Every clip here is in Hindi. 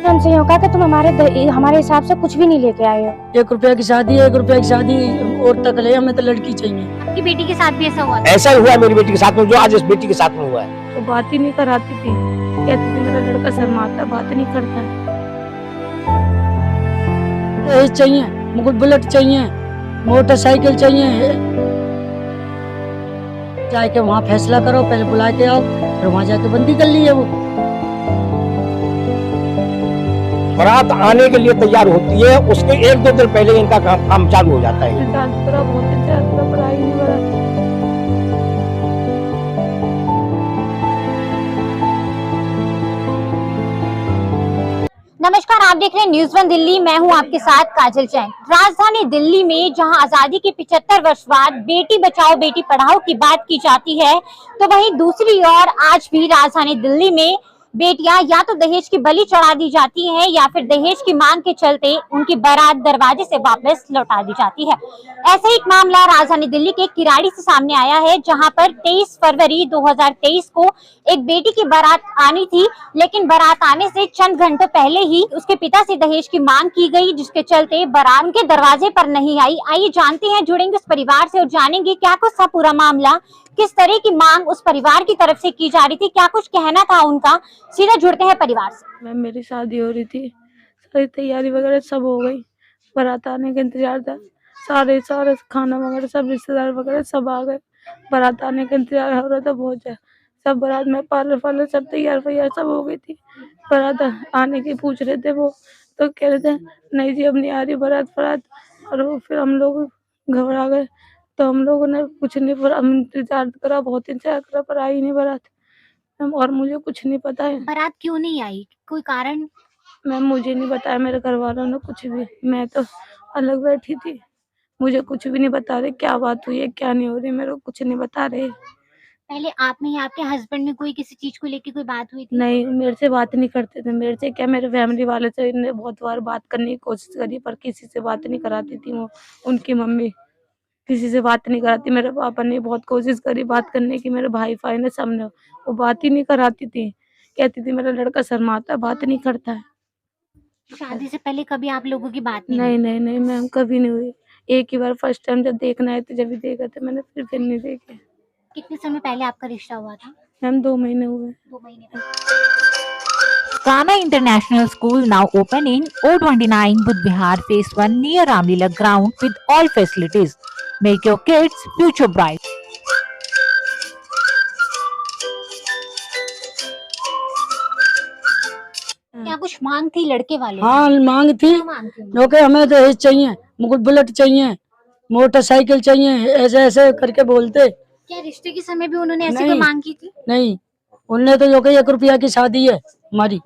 ने उनसे यूँ कहा कि तुम हमारे हिसाब से कुछ भी नहीं लेके आए हो। 1 रुपया की शादी है, 1 रुपया की शादी और तक ले, हमें तो लड़की चाहिए। आपकी बेटी के साथ भी ऐसा हुआ था? ऐसा ही हुआ मेरी बेटी के साथ में, जो आज इस बेटी के साथ में हुआ है। तो बात ही नहीं कराती थी, कहती थी मेरा लड़का शर्माता, बात नहीं करता है। दहेज चाहिए, मुझे बुलेट चाहिए, मोटरसाइकिल चाहिए। जाके वहाँ फैसला करो, पहले बुला के आओ, फिर वहाँ जाके बंदी कर ली है वो। बारात आने के लिए तैयार होती है, उसके 1-2 दिन पहले इनका काम चालू हो जाता है। नमस्कार, आप देख रहे हैं न्यूज़ 1 दिल्ली। मैं हूं आपके साथ काजल जैन। राजधानी दिल्ली में जहां आजादी के 75 वर्ष बाद बेटी बचाओ बेटी पढ़ाओ की बात की जाती है, तो वहीं दूसरी ओर आज भी राजधानी दिल्ली में बेटियां या तो दहेज की बलि चढ़ा दी जाती हैं या फिर दहेज की मांग के चलते उनकी बारात दरवाजे से वापस लौटा दी जाती है। ऐसा ही एक मामला राजधानी दिल्ली के किराड़ी से सामने आया है, जहां पर 23 फरवरी 2023 को एक बेटी की बारात आनी थी, लेकिन बारात आने से चंद घंटों पहले ही उसके पिता से दहेज की मांग की गई, जिसके चलते बारात उनके दरवाजे पर नहीं आई। आइए जानते हैं, जुड़ेंगे उस परिवार से और जानेंगे क्या कुछ था पूरा मामला, किस तरह की मांग उस परिवार की तरफ से की जा रही थी, क्या कुछ कहना था उनका। सीधा जुड़ते हैं परिवार से। मैम, मेरी शादी हो रही थी, सारी तैयारी वगैरह सब हो गई, बारात आने का इंतजार था, सारे खाना वगैरह सब रिश्तेदार वगैरह सब आ गए, बारात आने का इंतजार हो रहा था बहुत ज्यादा। सब बारात में पार्लर सब तैयार वैयार सब हो गई थी। बारात आने की पूछ रहे थे वो, तो कह रहे थे नहीं जी अब नहीं आ रही बारात। और वो फिर हम लोग घबरा गए, तो हम लोगों ने कुछ नहीं, हम इंतजार करा, बहुत इंतजार करा, पर आई नहीं बारात मैम। और मुझे कुछ नहीं पता है बारात क्यों नहीं आई, कोई कारण? मैम मुझे नहीं बताया मेरे घर वालों ने कुछ भी, मैं तो अलग बैठी थी, मुझे कुछ भी नहीं बता रहे क्या बात हुई है क्या नहीं हो रही, मेरे को कुछ नहीं बता रहे। पहले आप में या आपके हस्बैंड में कोई किसी चीज को लेके कोई बात हुई थी? नहीं, मेरे से बात नहीं करते थे, मेरे से क्या, मेरे फैमिली वाले से इन्हें बहुत बार बात करने की कोशिश करी, पर किसी से बात नहीं कराती थी वो, उनकी मम्मी किसी से बात नहीं कराती। मेरे पापा ने बहुत कोशिश करी बात करने की, मेरे भाई फाई ने, सबने, वो बात ही नहीं कराती थी, कहती थी मेरा लड़का शर्माता है, बात नहीं करता है। शादी से पहले कभी आप लोगों की बात नहीं? नहीं मैम, कभी नहीं हुई। एक ही बार फर्स्ट टाइम जब देखना है तो जब भी देखा था मैंने, फिर नहीं देखे। कितने समय पहले आपका रिश्ता हुआ था? मैम 2 महीने हुए। 2 महीने पहले। Kama International School now open in O29 Budh Vihar Phase 1 near Ramlila ground with all facilities. Make your kids future bright. क्या कुछ मांग थी लड़के वाले? हाँ मांग थी, मांग थी? जो कि हमें दहेज चाहिए, मुझे बुलेट चाहिए, मोटरसाइकिल चाहिए, ऐसे ऐसे करके बोलते। क्या रिश्ते के समय भी उन्होंने ऐसी कोई मांग की थी? नहीं, उनने तो जो कि 1 रुपया की शादी है हमारी,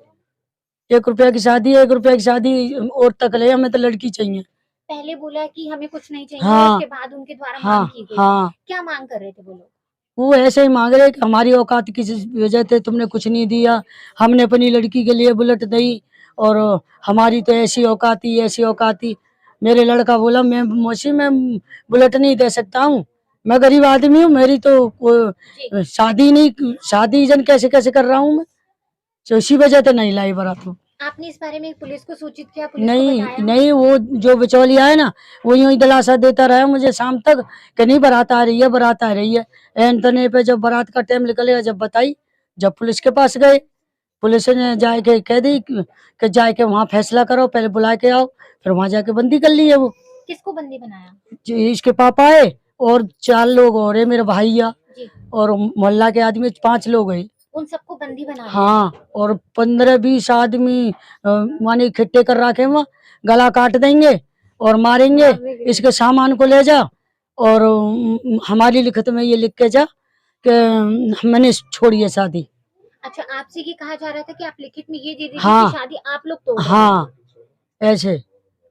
1 रुपया की शादी है, 1 रुपया की शादी और तक ले, हमें तो लड़की चाहिए। पहले बोला कि हमें कुछ नहीं चाहिए, हाँ, उसके बाद उनके द्वारा हाँ, मांग की गई। हाँ, क्या मांग कर रहे थे वो लोग? वो ऐसे ही मांग रहे कि हमारी औकात किसी वजह से तुमने कुछ नहीं दिया, हमने अपनी लड़की के लिए बुलेट दी, और हमारी तो ऐसी औकात थी। मेरे लड़का बोला मैं मौसी मैं बुलेट नहीं दे सकता हूँ, मैं गरीब आदमी हूँ, मेरी तो शादी जन कैसे कैसे कर रहा हूँ मैं, तो इसी वजह से नहीं लाई बारात को। आपने इस बारे में पुलिस को सूचित किया? पुलिस को बताया? नहीं, वो जो बिचौलिया है ना, वो यूं ही दिलासा देता रहा मुझे शाम तक कि नहीं बारात आ रही है। एंटने पे जब बारात का टाइम निकलेगा, जब पुलिस के पास गए, पुलिस ने जाके कह दी कि जाके वहाँ फैसला करो, पहले बुला के आओ, फिर वहाँ जाके बंदी कर ली है वो। किसको बंदी बनाया? जी, इसके पापा है और 4 लोग और है, मेरे भैया और मोहल्ला के आदमी 5 लोग है, उन सबको बंदी बना? हाँ, और 15-20 आदमी माने इकट्ठे कर रखे, वहाँ गला काट देंगे और मारेंगे, इसके सामान को ले जा और हमारी लिखत में ये लिख के जा कि मैंने छोड़ी है शादी। अच्छा, आपसे ये कहा जा रहा था कि आप लिखित में ये दे दीजिए हाँ, कि शादी आप लोग तोड़? हाँ, ऐसे,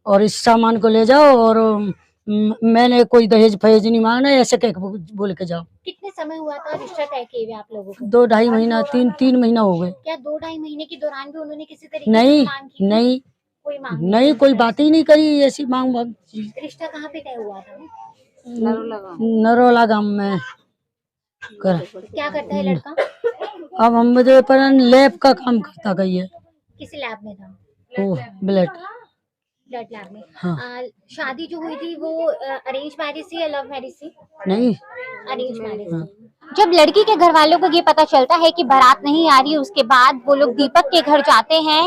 और इस सामान को ले जाओ, और मैंने कोई दहेज फहेज नहीं मांगना, ऐसे कह बोल के जाओ। कितने समय हुआ था रिश्ता तय किए हुए आप लोगों को? 2-2.5 महीना, 3 महीना हो गए। क्या 2-2.5 महीने के दौरान भी उन्होंने किसी तरीके की मांग की? कोई मांग नहीं, कोई बात ही नहीं करी, ऐसी मांग। रिश्ता कहाँ पे तय हुआ था? नरोला गांव में। क्या करता है लड़का? अब हम मुझे पर लैब का काम करता गई है। किस लैब में था? वो ब्लड। ब्लड लैब में। हाँ। शादी जो हुई थी वो अरेंज मैरिज थी या लव मैरिज थी? नहीं। Arrange marriage. हाँ। जब लड़की के घर वालों को ये पता चलता है कि बारात नहीं आ रही, उसके बाद वो लोग दीपक के घर जाते हैं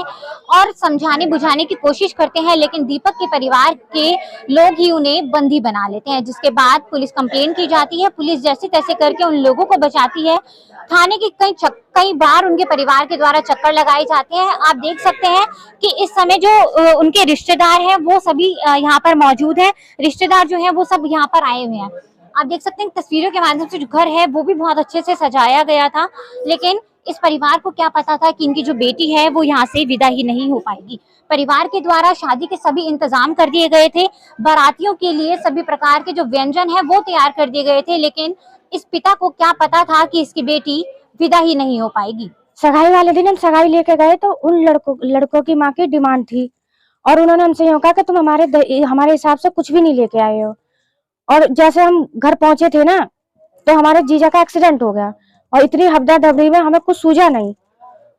और समझाने बुझाने की कोशिश करते हैं, लेकिन दीपक के परिवार के लोग ही उन्हें बंदी बना लेते हैं, जिसके बाद पुलिस कंप्लेन की जाती है। पुलिस जैसे तैसे करके उन लोगों को बचाती है। थाने की कई बार उनके परिवार के द्वारा चक्कर लगाए जाते हैं। आप देख सकते हैं कि इस समय जो उनके रिश्तेदार हैं वो सभी यहाँ पर मौजूद हैं। रिश्तेदार जो हैं वो सब यहाँ पर आए हुए हैं। आप देख सकते हैं तस्वीरों के माध्यम से जो घर है वो भी बहुत अच्छे से सजाया गया था, लेकिन इस परिवार को क्या पता था कि इनकी जो बेटी है वो यहाँ से विदा ही नहीं हो पाएगी। परिवार के द्वारा शादी के सभी इंतजाम कर दिए गए थे। बारातियों के लिए सभी प्रकार के जो व्यंजन है वो तैयार कर दिए गए थे, लेकिन इस पिता को क्या पता था कि इसकी बेटी विदा ही नहीं हो पाएगी। सगाई वाले दिन हम सगाई लेके गए तो उन लड़कों की माँ की डिमांड थी और उन्होंने हमसे यूँ कहा कि तुम हमारे हिसाब से कुछ भी नहीं लेके आए हो। और जैसे हम घर पहुंचे थे ना तो हमारे जीजा का एक्सीडेंट हो गया और इतनी हफ्ता डबरी में हमें कुछ सूझा नहीं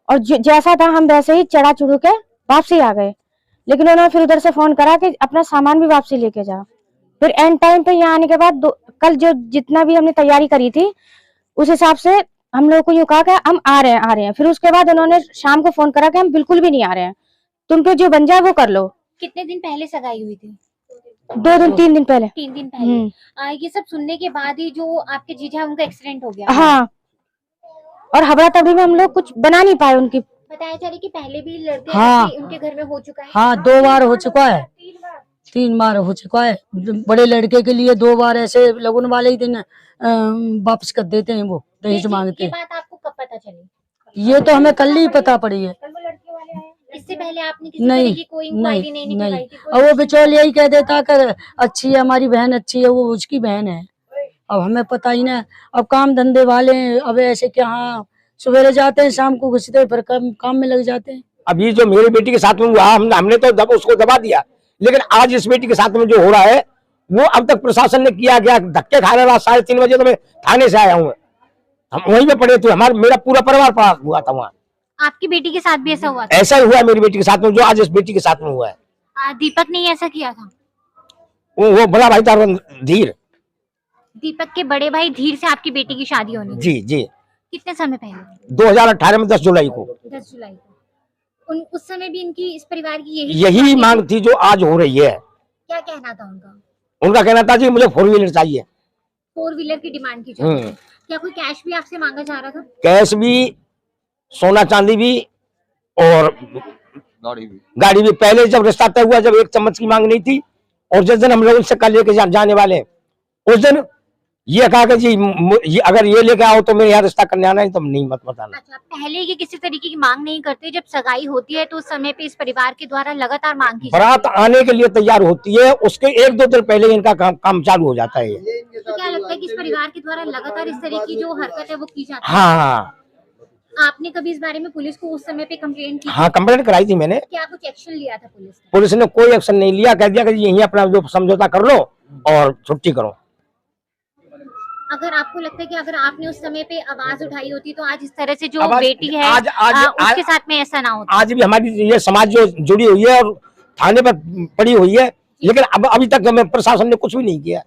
और जैसा था हम वैसे ही चढ़ा चुढ़ू के वापसी आ गए। लेकिन उन्होंने फिर उधर से फोन करा कि अपना सामान भी वापसी लेके जाओ। फिर एंड टाइम पे यहाँ आने के बाद कल जो जितना भी हमने तैयारी करी थी उस हिसाब से हम लोगों को यूँ कहा कि हम आ रहे हैं। फिर उसके बाद उन्होंने शाम को फोन करा कि हम बिल्कुल भी नहीं आ रहे हैं, तुम पे जो बन जाए वो कर लो। कितने दिन पहले सगाई हुई थी? 3 दिन पहले। 3 दिन पहले। ये सब सुनने के बाद ही जो आपके जीजा उनका एक्सीडेंट हो गया। हाँ, और हबड़ा तबड़ी में हम लोग कुछ बना नहीं पाए उनकी। बताया जा रहा है कि पहले भी लड़के हाँ। उनके घर में हो चुका है। हाँ, 2 बार हो चुका है, 3 बार हो चुका है। बड़े लड़के के लिए 2 बार ऐसे लगन वाले ही दिन वापस कर देते हैं, वो दहेज मांगते हैं। ये बात आपको कब पता चली? ये तो हमें कल ही पता पड़ी है। इससे पहले आपने किसी तरह की कोई इंक्वायरी नहीं निकलवाई थी? और वो बिचौलिया ही कह देता कर अच्छी है हमारी बहन, अच्छी है, वो उसकी बहन है। अब हमें पता ही ना, अब काम धंधे वाले हैं, अब ऐसे क्या, हाँ सवेरे जाते हैं शाम को घुसते हैं, फिर काम में लग जाते हैं। अभी जो मेरी बेटी के साथ में हुआ हमने तो उसको दबा दिया, लेकिन आज इस बेटी के साथ में जो हो रहा है वो अब तक प्रशासन ने किया गया धक्के खा रहा। 3:30 बजे तो मैं थाने से आया हूँ, हम वहीं पे पड़े थे, मेरा पूरा परिवार पड़ा हुआ था वहाँ। आपकी बेटी के साथ भी ऐसा हुआ था? ऐसा ही हुआ मेरी बेटी के साथ में जो आज इस बेटी के साथ में हुआ है। दीपक ने ऐसा किया था? वो बड़ा भाई था धीर। दीपक के बड़े भाई धीर से आपकी बेटी की शादी होनी? जी जी। कितने समय पहले? 2018 में 10 जुलाई को। 10 जुलाई को। उस समय भी इनकी इस परिवार की यही मांग थी जो आज हो रही है। क्या कहना था उनका? उनका कहना था जी मुझे 4 व्हीलर चाहिए। 4 व्हीलर की डिमांड की जा रही है। क्या कोई कैश भी आपसे मांगा जा रहा था? कैश भी, सोना चांदी भी और गाड़ी भी। पहले जब रिश्ता तय हुआ, जब 1 चम्मच की मांग नहीं थी, और जिस दिन हम लोग उनसे कल लेके जाने वाले उस दिन ये कहा कि जी अगर ये लेके आओ तो मेरे यहाँ रिश्ता करने आना, तो नहीं मत बताना। अच्छा, पहले ये किसी तरीके की मांग नहीं करते, जब सगाई होती है तो उस समय पे इस परिवार के द्वारा लगातार मांग की बारात आने के लिए तैयार होती है, उसके 1-2 दिन पहले इनका काम चालू हो जाता है। तो क्या लगता है कि इस परिवार के द्वारा लगातार इस तरह की जो हरकत है वो की जाती है? हाँ। आपने कभी इस बारे में पुलिस को उस समय पे कंप्लेंट की? हाँ, कंप्लेंट कराई थी मैंने। क्या कुछ एक्शन लिया था पुलिस ने? पुलिस ने कोई एक्शन नहीं लिया, कह दिया कि यही अपना जो समझौता कर लो और छुट्टी करो। अगर आपको लगता है कि अगर आपने उस समय पे आवाज उठाई होती तो आज इस तरह से जो आवाज- बेटी है उसके साथ में ऐसा ना होता? आज भी हमारी ये समाज जो जुड़ी हुई है और थाने पर पड़ी हुई है, लेकिन अभी तक हमें प्रशासन ने कुछ भी नहीं किया।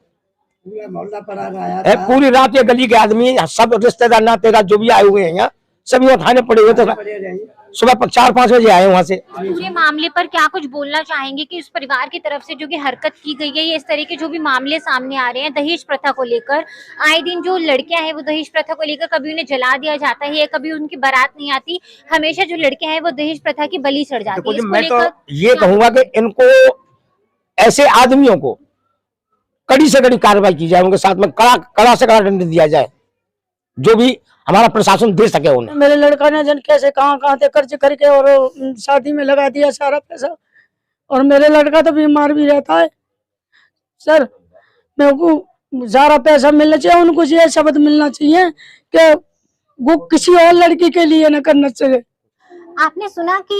पूरी रात ये गली के आदमी सब रिश्तेदार नातेदार जो भी आए हुए हैं यहाँ, सभी वहाँ थाने पड़े हुए थे। सुबह 4-5 बजे आए वहाँ से। पूरे मामले पर क्या कुछ बोलना चाहेंगे कि उस परिवार की तरफ से जो कि हरकत की गई है, ये इस तरह के जो भी मामले सामने आ रहे हैं दहेज प्रथा को लेकर, आए दिन जो लड़कियां हैं वो दहेज प्रथा को लेकर कभी उन्हें जला दिया जाता है, कभी उनकी बारात नहीं आती, हमेशा जो लड़कियां हैं वो दहेज प्रथा की बलि चढ़ जाती है। मैं तो ये कहूंगा कि इनको, ऐसे आदमियों को कड़ी से कड़ी कार्रवाई की जाए, उनके साथ में कड़ा से कड़ा दंड दिया जाए, जो भी हमारा प्रशासन दे सके उन्हें। मेरे लड़का ने जन कैसे कहाँ से कर्ज करके और शादी में लगा दिया सारा पैसा, और मेरे लड़का तो बीमार भी रहता है। सर, मेरे को सारा पैसा मिलना चाहिए, उनको ये शब्द मिलना चाहिए कि वो किसी और लड़की के लिए न करना चाहिए। आपने सुना कि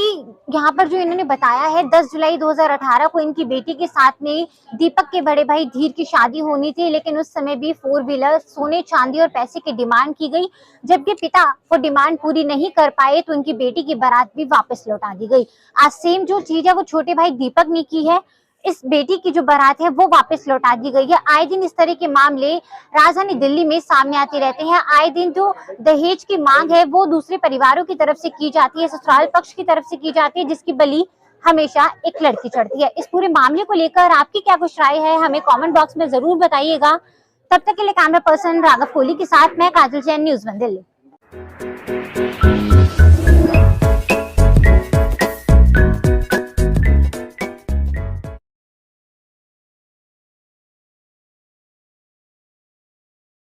यहाँ पर जो इन्होंने बताया है 10 जुलाई 2018 को इनकी बेटी के साथ में दीपक के बड़े भाई धीर की शादी होनी थी, लेकिन उस समय भी 4 व्हीलर, सोने चांदी और पैसे की डिमांड की गई। जबकि पिता वो डिमांड पूरी नहीं कर पाए तो उनकी बेटी की बारात भी वापस लौटा दी गई। आज सेम जो चीज है वो छोटे भाई दीपक ने की है, इस बेटी की जो बारात है वो वापस लौटा दी गई है। आए दिन इस तरह के मामले राजधानी दिल्ली में सामने आते रहते हैं। आए दिन जो दहेज की मांग है वो दूसरे परिवारों की तरफ से की जाती है, ससुराल पक्ष की तरफ से की जाती है, जिसकी बलि हमेशा एक लड़की चढ़ती है। इस पूरे मामले को लेकर आपकी क्या कुछ राय है, हमें कॉमेंट बॉक्स में जरूर बताइएगा। तब तक के लिए कैमरा पर्सन राघव कोहली के साथ मैं काजल जैन, न्यूज़ 1 दिल्ली।